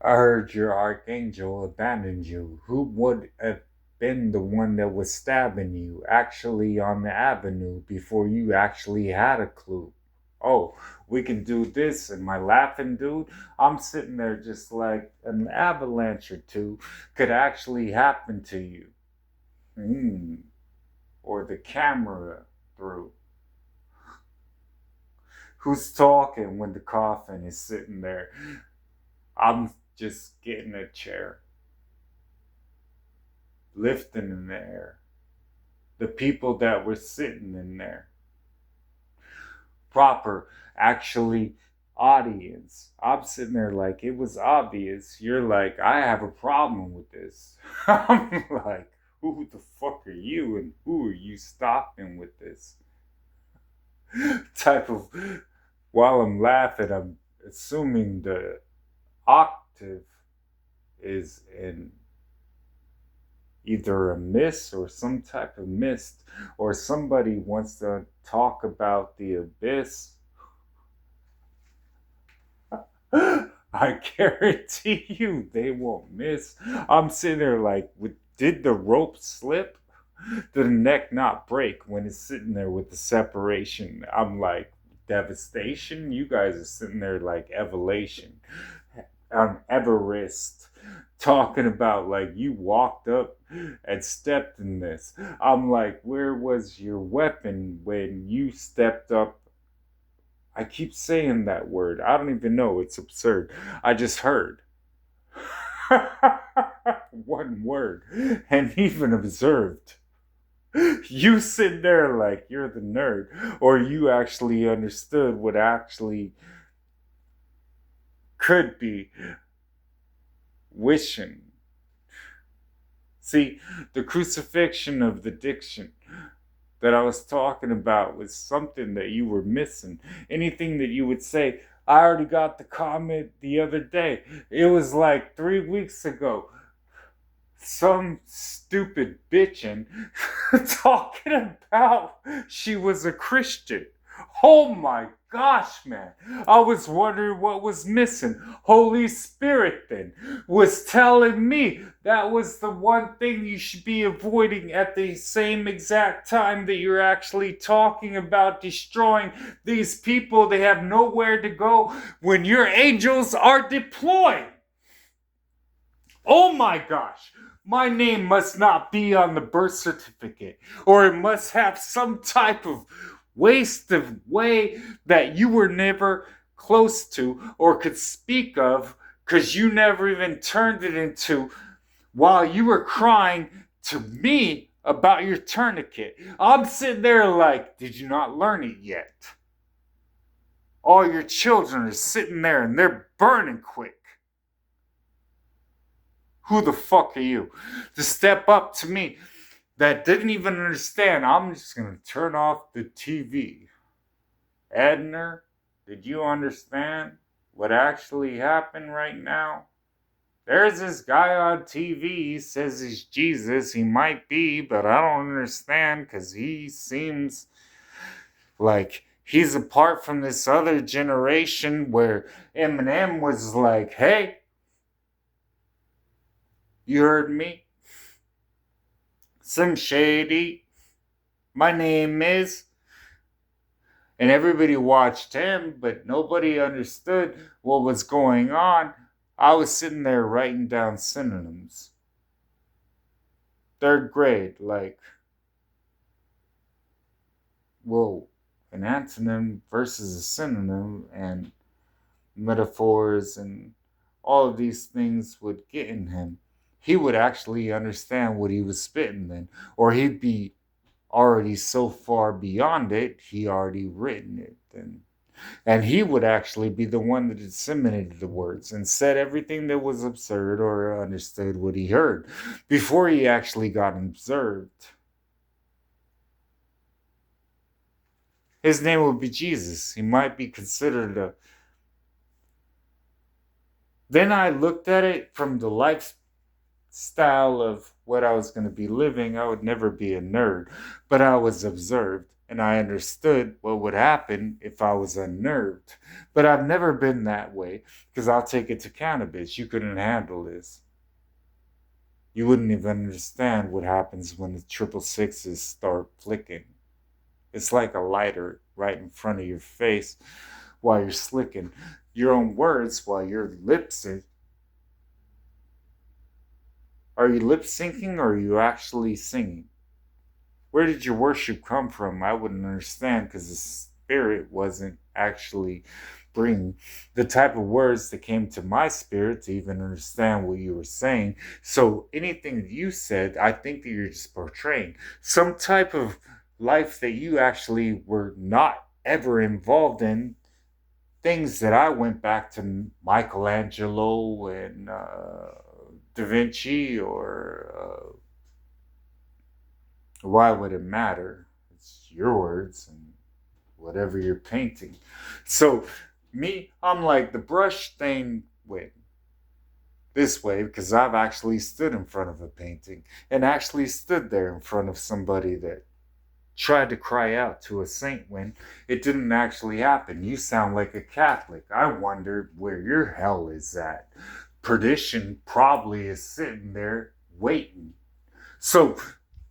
I heard your archangel abandoned you. Who would have been the one that was stabbing you actually on the avenue before you actually had a clue? Oh, we can do this, and my laughing dude, I'm sitting there just like an avalanche or two could actually happen to you. Hmm. Or the camera through. Who's talking when the coffin is sitting there? I'm just getting a chair, lifting in the air. The people that were sitting in there, proper, actually, audience. I'm sitting there like it was obvious. You're like, I have a problem with this. I'm like, who the fuck are you and who are you stopping with this? Type of, while I'm laughing, I'm assuming the octave is in either a miss or some type of mist, or somebody wants to talk about the abyss. I guarantee you they won't miss. I'm sitting there like, did the rope slip? Did the neck not break when it's sitting there with the separation? I'm like, devastation? You guys are sitting there like evolution on Everest talking about like you walked up and stepped in this. I'm like, where was your weapon when you stepped up? I keep saying that word. I don't even know. It's absurd. I just heard one word and even observed. You sit there like you're the nerd, or you actually understood what actually could be wishing. See, the crucifixion of the diction that I was talking about was something that you were missing. Anything that you would say, I already got the comment the other day. It was like 3 weeks ago. Some stupid bitchin' talking about she was a Christian. Oh my gosh, man. I was wondering what was missing. Holy Spirit then was telling me that was the one thing you should be avoiding at the same exact time that you're actually talking about destroying these people. They have nowhere to go when your angels are deployed. Oh my gosh, my name must not be on the birth certificate, or it must have some type of waste of way that you were never close to or could speak of because you never even turned it into while you were crying to me about your tourniquet. I'm sitting there like, did you not learn it yet? All your children are sitting there and they're burning quick. Who the fuck are you to step up to me that didn't even understand? I'm just going to turn off the TV. Edner, did you understand what actually happened right now? There's this guy on TV, he says he's Jesus. He might be, but I don't understand because he seems like he's apart from this other generation where Eminem was like, hey, you heard me? Some shady. My name is. And everybody watched him, but nobody understood what was going on. I was sitting there writing down synonyms. Third grade, like, whoa, an antonym versus a synonym, and metaphors and all of these things would get in him. He would actually understand what he was spitting then, or he'd be already so far beyond it, he already written it then. And he would actually be the one that disseminated the words and said everything that was absurd or understood what he heard before he actually got observed. His name would be Jesus. He might be considered a. Then I looked at it from the lifestyle of what I was going to be living. I would never be a nerd, but I was observed. and I understood what would happen if I was unnerved. But I've never been that way because I'll take it to cannabis. You couldn't handle this. You wouldn't even understand what happens when the triple sixes start flicking. It's like a lighter right in front of your face while you're slicking your own words while your lips are. Are you lip syncing or are you actually singing? Where did your worship come from? I wouldn't understand because the spirit wasn't actually bringing the type of words that came to my spirit to even understand what you were saying. So anything that you said, I think that you're just portraying some type of life that you actually were not ever involved in. Things that I went back to Michelangelo and Da Vinci or why would it matter? It's your words and whatever you're painting. So, me, I'm like, the brush thing went this way because I've actually stood in front of a painting and actually stood there in front of somebody that tried to cry out to a saint when it didn't actually happen. You sound like a Catholic. I wonder where your hell is at. Perdition probably is sitting there waiting. So,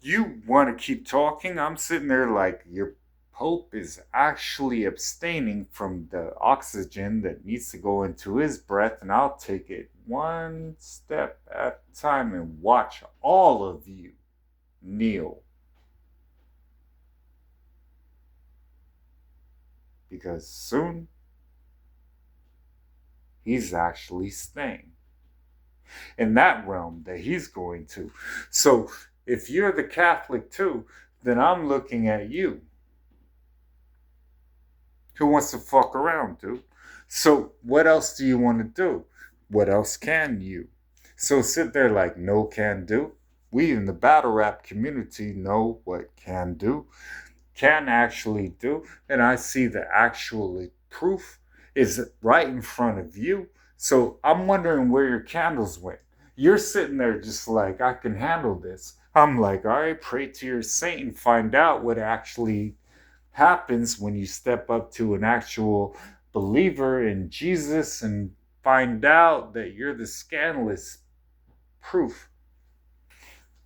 you want to keep talking? I'm sitting there like your Pope is actually abstaining from the oxygen that needs to go into his breath, and I'll take it one step at a time and watch all of you kneel. Because soon he's actually staying in that realm that he's going to. So if you're the Catholic too, then I'm looking at you. Who wants to fuck around, dude? So what else do you want to do? What else can you? So sit there like no can do. We in the battle rap community know what can do, can actually do, and I see the actual proof is right in front of you. So I'm wondering where your candles went. You're sitting there just like, I can handle this. I'm like, all right, pray to your saint and find out what actually happens when you step up to an actual believer in Jesus and find out that you're the scandalous proof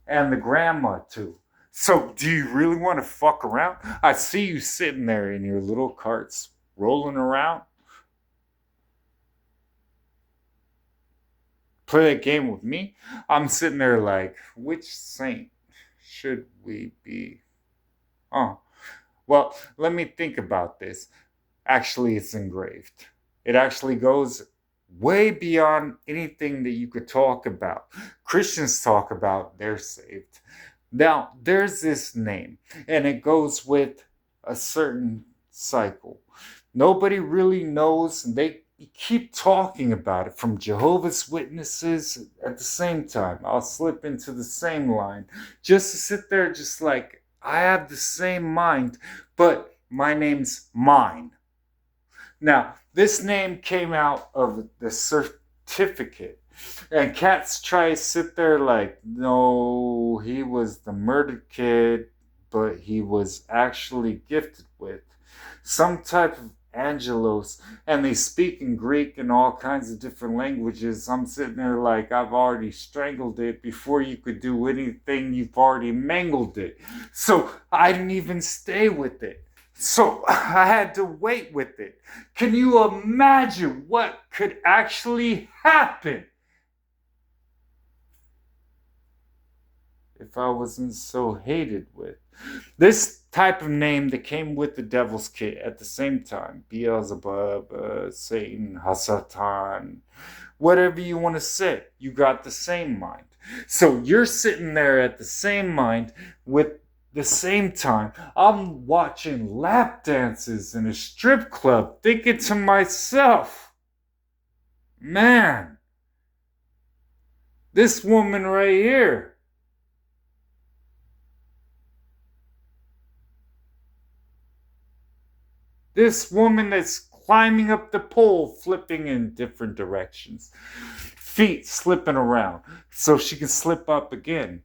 and the grandma too. So, do you really want to fuck around? I see you sitting there in your little carts rolling around. Play that game with me. I'm sitting there like, which saint should we be? Oh, well, let me think about this. Actually, it's engraved. It actually goes way beyond anything that you could talk about. Christians talk about they're saved. Now, there's this name, and it goes with a certain cycle. Nobody really knows, and they keep talking about it from Jehovah's Witnesses at the same time. I'll slip into the same line just to sit there, just like I have the same mind, but my name's mine. Now, this name came out of the certificate. And cats try to sit there like, no, he was the murdered kid, but he was actually gifted with some type of angelos, and they speak in Greek and all kinds of different languages. I'm sitting there like, I've already strangled it before you could do anything, you've already mangled it. So I didn't even stay with it. So I had to wait with it. Can you imagine what could actually happen if I wasn't so hated with? This type of name that came with the devil's kit at the same time. Beelzebub, Satan, Hasatan, whatever you want to say. You got the same mind. So you're sitting there at the same mind with the same time. I'm watching lap dances in a strip club thinking to myself, man, this woman right here, this woman that's climbing up the pole, flipping in different directions, feet slipping around so she can slip up again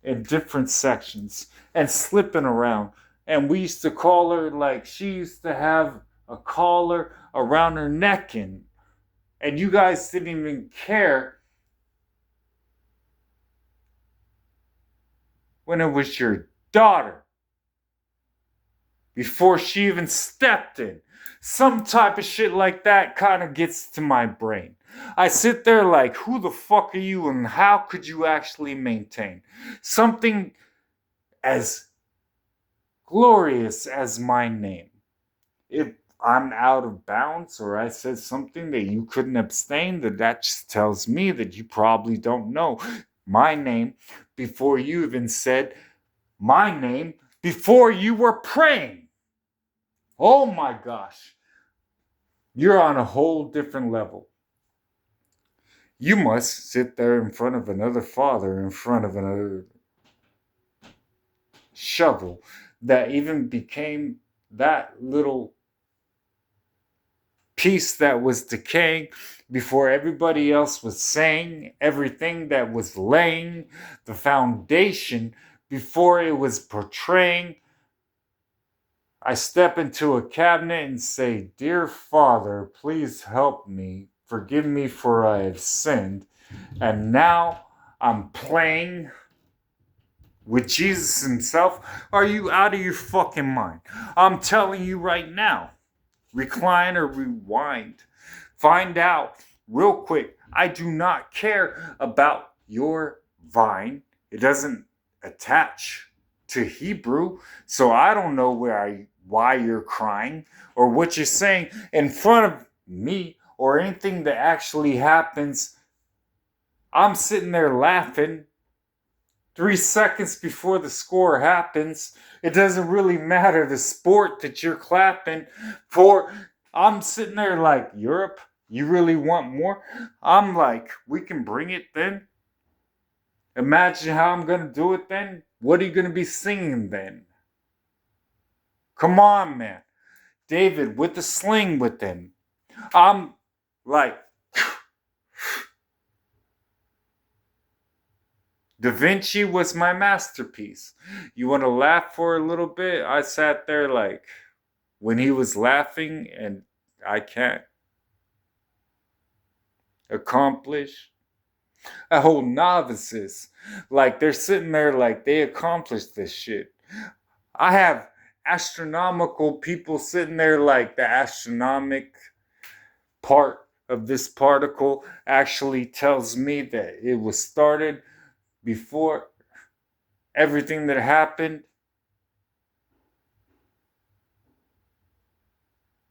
in different sections and slipping around And we used to call her like she used to have a collar around her neck, and you guys didn't even care when it was your daughter before she even stepped in. Some type of shit like that kind of gets to my brain. I sit there like, who the fuck are you and how could you actually maintain something as glorious as my name? If I'm out of bounds or I said something that you couldn't abstain, that just tells me that you probably don't know my name before you even said my name before you were praying. Oh my gosh. You're on a whole different level. You must sit there in front of another father, in front of another shovel that even became that little piece that was decaying before everybody else was saying everything that was laying the foundation before it was portraying. I step into a cabinet and say, Dear Father, please help me. Forgive me for I have sinned. And now I'm playing with Jesus himself. Are you out of your fucking mind? I'm telling you right now. Recline or rewind. Find out real quick. I do not care about your vine. It doesn't attach to Hebrew. So I don't know why you're crying or what you're saying in front of me or anything that actually happens. I'm sitting there laughing 3 seconds before the score happens. It doesn't really matter the sport that you're clapping for. I'm sitting there like, Europe, you really want more? I'm like, we can bring it then. Imagine how I'm going to do it then. What are you going to be singing then? Come on, man. David with the sling with him. I'm like, Da Vinci was my masterpiece. You want to laugh for a little bit? I sat there like, when he was laughing, and I can't accomplish. A whole novices, like they're sitting there like they accomplished this shit. I have astronomical people sitting there like the astronomic part of this particle actually tells me that it was started before everything that happened.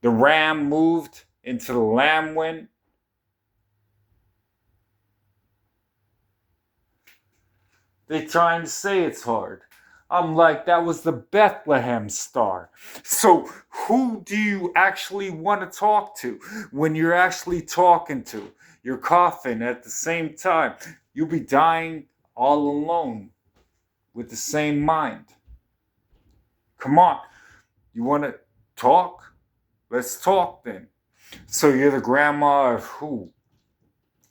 The ram moved into the lamb went. They trying to say it's hard. I'm like, that was the Bethlehem star. So who do you actually want to talk to when you're actually talking to? You're coughing at the same time. You'll be dying all alone with the same mind. Come on. You want to talk? Let's talk then. So you're the grandma of who?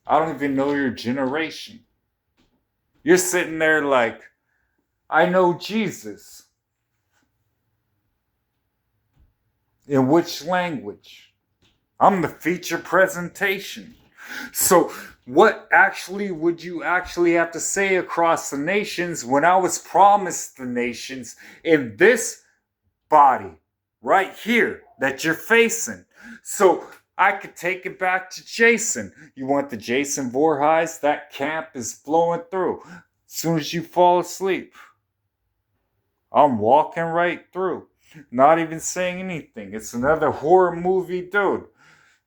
I don't even know your generation. You're sitting there like, I know Jesus. In which language? I'm the feature presentation. So what actually would you actually have to say across the nations when I was promised the nations in this body right here that you're facing? So I could take it back to Jason. You want the Jason Voorhees? That camp is flowing through. As soon as you fall asleep, I'm walking right through. Not even saying anything. It's another horror movie, dude.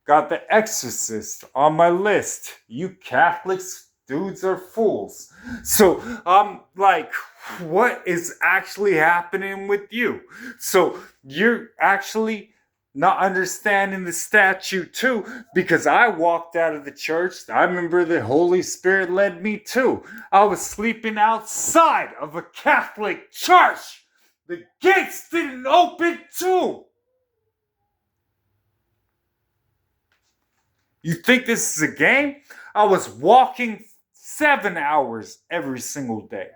Got The Exorcist on my list. You Catholics, dudes are fools. So I'm like, what is actually happening with you? So you're actually not understanding the statute too, because I walked out of the church. I remember the Holy Spirit led me too. I was sleeping outside of a Catholic church. The gates didn't open too. You think this is a game? I was walking 7 hours every single day.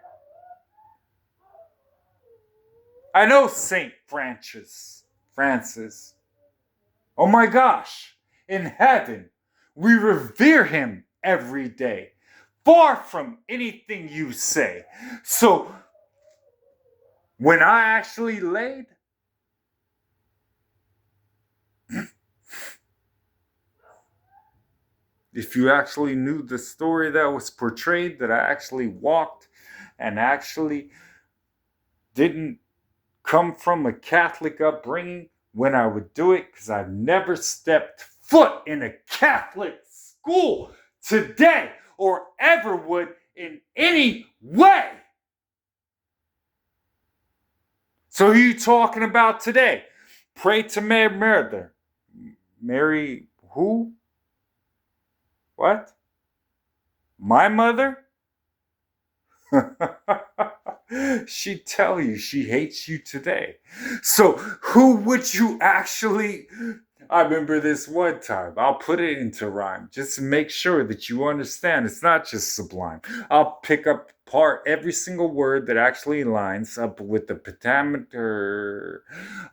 I know Saint Francis. Oh my gosh, in heaven, we revere him every day, far from anything you say. So, when I actually laid, if you actually knew the story that was portrayed, that I actually walked and actually didn't come from a Catholic upbringing when I would do it, because I've never stepped foot in a Catholic school today or ever would in any way. So who are you talking about today? Pray to Mary Murder. Mary who? What? My mother? She'd tell you she hates you today. So who would you actually... I remember this one time. I'll put it into rhyme just to make sure that you understand. It's not just sublime. I'll pick up every single word that actually lines up with the pentameter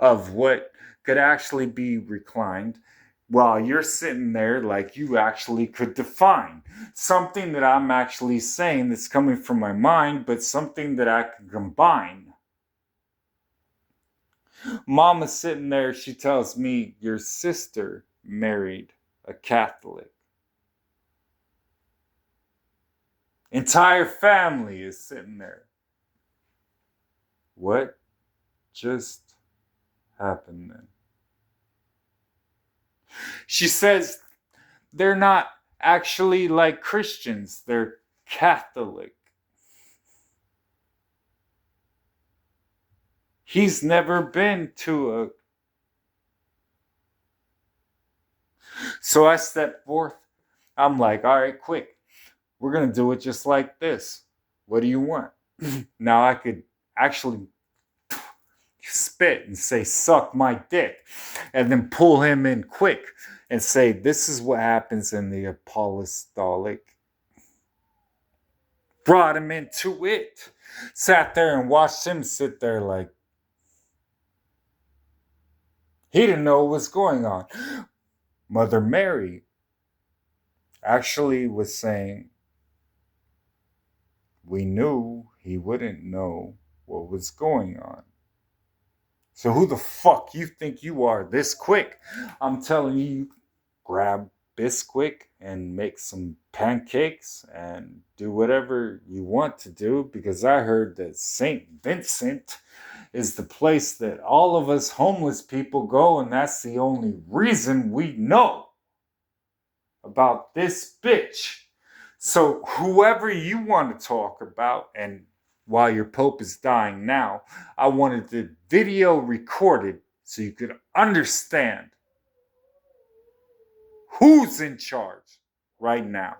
of what could actually be reclined, while you're sitting there like you actually could define something that I'm actually saying that's coming from my mind, but something that I can combine. Mama's sitting there, she tells me, your sister married a Catholic. Entire family is sitting there. What just happened then? She says they're not actually like Christians, they're Catholic. He's never been to a... So I step forth. I'm like, all right, quick. We're going to do it just like this. What do you want? Now I could actually spit and say, suck my dick. And then pull him in quick and say, this is what happens in the apostolic. Brought him into it. Sat there and watched him sit there like, he didn't know what was going on. Mother Mary actually was saying, we knew he wouldn't know what was going on. So who the fuck you think you are this quick? I'm telling you, grab Bisquick and make some pancakes and do whatever you want to do, because I heard that St. Vincent is the place that all of us homeless people go, and that's the only reason we know about this bitch. So whoever you want to talk about, and while your Pope is dying now, I wanted the video recorded so you could understand who's in charge right now.